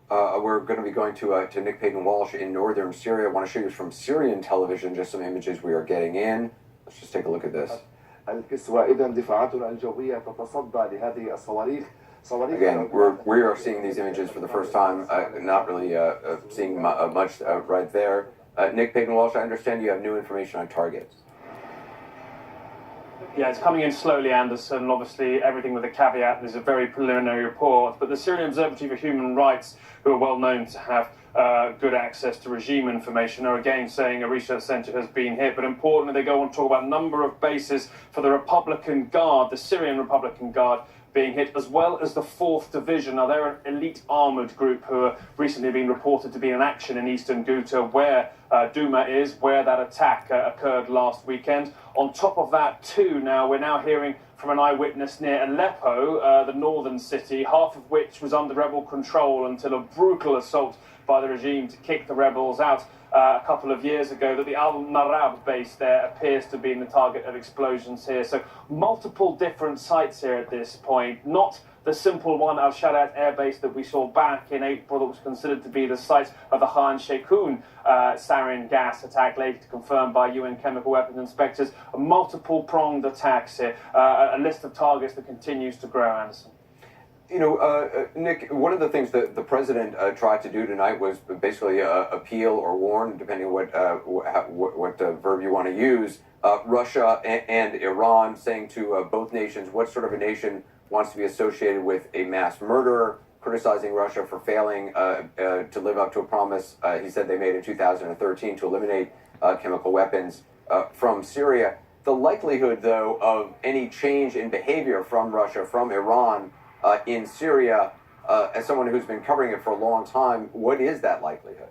We're going to be going to Nick Payton-Walsh in northern Syria. I want to show you from Syrian television just some images we are getting in. Let's just take a look at this. Again, we are seeing these images for the first time, not really seeing much right there. Nick Payton-Walsh, I understand you have new information on targets. Yeah, it's coming in slowly, Anderson. Obviously, everything with a caveat. There's a very preliminary report. But the Syrian Observatory for Human Rights, who are well known to have good access to regime information, are again saying a research centre has been hit. But importantly, they go on to talk about a number of bases for the Republican Guard, the Syrian Republican Guard, being hit, as well as the 4th Division. Now, they're an elite armoured group who are recently been reported to be in action in eastern Ghouta, where Duma is, where that attack occurred last weekend. On top of that, too, we're now hearing from an eyewitness near Aleppo, the northern city, half of which was under rebel control until a brutal assault by the regime to kick the rebels out a couple of years ago, that the Al-Narab base there appears to be the target of explosions here. So multiple different sites here at this point, not the simple one, Al-Sharat air base that we saw back in April that was considered to be the site of the Khan Sheikhoun sarin gas attack, later confirmed by UN chemical weapons inspectors. Multiple-pronged attacks here, a list of targets that continues to grow, Anderson. You know, Nick, one of the things that the president tried to do tonight was basically appeal or warn, depending on what verb you want to use, Russia and Iran, saying to both nations, what sort of a nation wants to be associated with a mass murderer, criticizing Russia for failing to live up to a promise he said they made in 2013 to eliminate chemical weapons from Syria. The likelihood, though, of any change in behavior from Russia, from Iran, in Syria, as someone who's been covering it for a long time, what is that likelihood?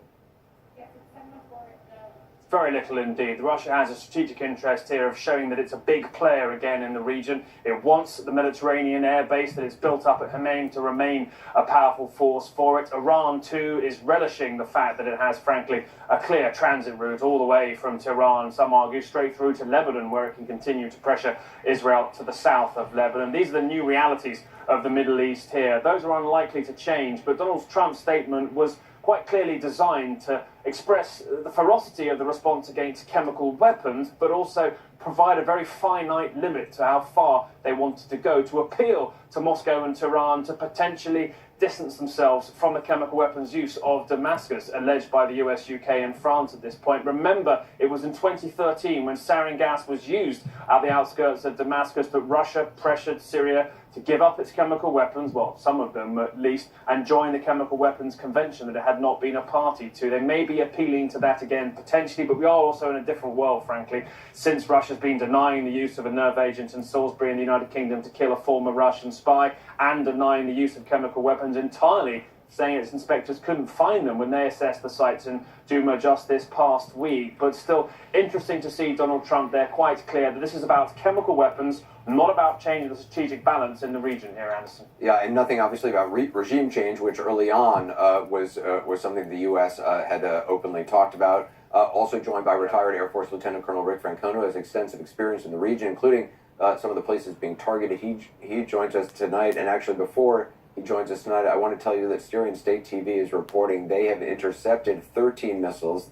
Very little indeed. Russia has a strategic interest here of showing that it's a big player again in the region. It wants the Mediterranean air base that it's built up at Hmeimim to remain a powerful force for it. Iran, too, is relishing the fact that it has, frankly, a clear transit route all the way from Tehran, some argue, straight through to Lebanon, where it can continue to pressure Israel to the south of Lebanon. These are the new realities of the Middle East here. Those are unlikely to change, but Donald Trump's statement was quite clearly designed to express the ferocity of the response against chemical weapons, but also provide a very finite limit to how far they wanted to go, to appeal to Moscow and Tehran to potentially distance themselves from the chemical weapons use of Damascus, alleged by the US, UK and France at this point. Remember, it was in 2013 when sarin gas was used at the outskirts of Damascus that Russia pressured Syria to give up its chemical weapons, well, some of them at least, and join the Chemical Weapons Convention that it had not been a party to. They may be appealing to that again, potentially, but we are also in a different world, frankly, since Russia's been denying the use of a nerve agent in Salisbury in the United Kingdom to kill a former Russian spy, and denying the use of chemical weapons entirely, saying its inspectors couldn't find them when they assessed the sites in Duma just this past week. But still, interesting to see Donald Trump there quite clear that this is about chemical weapons, not about changing the strategic balance in the region here, Anderson. Yeah, and nothing obviously about regime change, which early on was something the U.S. had openly talked about. Also joined by retired Air Force Lieutenant Colonel Rick Francona, who has extensive experience in the region, including some of the places being targeted. He joins us tonight, and actually before he joins us tonight, I want to tell you that Syrian State TV is reporting they have intercepted 13 missiles.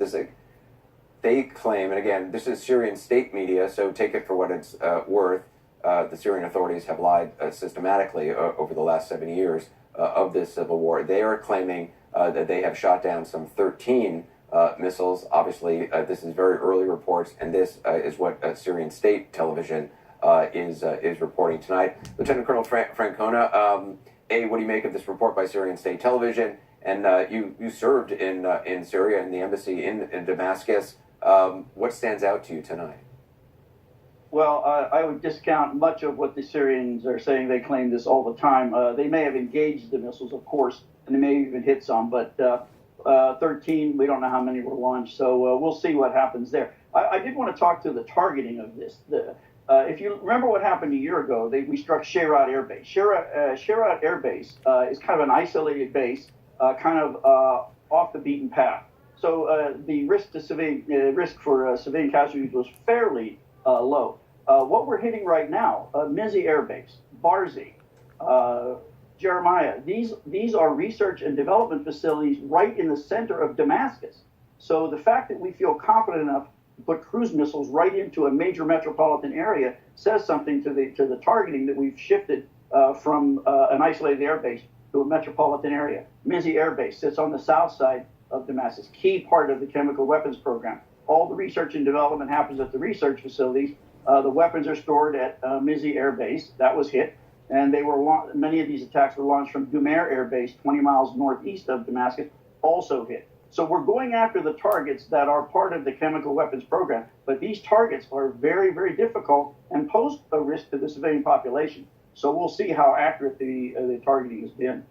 They claim, and again, this is Syrian state media, so take it for what it's worth. The Syrian authorities have lied systematically over the last 7 years of this civil war. They are claiming that they have shot down some 13 missiles. Obviously, this is very early reports, and this is what Syrian state television is reporting tonight. Lieutenant Colonel Francona, what do you make of this report by Syrian state television? And you served in Syria in the embassy in Damascus. What stands out to you tonight? Well, I would discount much of what the Syrians are saying. They claim this all the time. They may have engaged the missiles, of course, and they may even hit some, but 13, we don't know how many were launched, so we'll see what happens there. I did want to talk to the targeting of this. If you remember what happened a year ago, we struck Sharat Air Base. Sharat Air Base is kind of an isolated base, kind of off the beaten path. So the risk for civilian casualties was fairly low. What we're hitting right now, Mizi Air Base, Barzi, Jeremiah, these are research and development facilities right in the center of Damascus. So the fact that we feel confident enough to put cruise missiles right into a major metropolitan area says something to the targeting that we've shifted from an isolated air base to a metropolitan area. Mizi Air Base sits on the south side of Damascus, key part of the chemical weapons program. All the research and development happens at the research facilities. The weapons are stored at Mizi Air Base. That was hit. And many of these attacks were launched from Dumer Air Base, 20 miles northeast of Damascus, also hit. So we're going after the targets that are part of the chemical weapons program, but these targets are very, very difficult and pose a risk to the civilian population. So we'll see how accurate the targeting has been.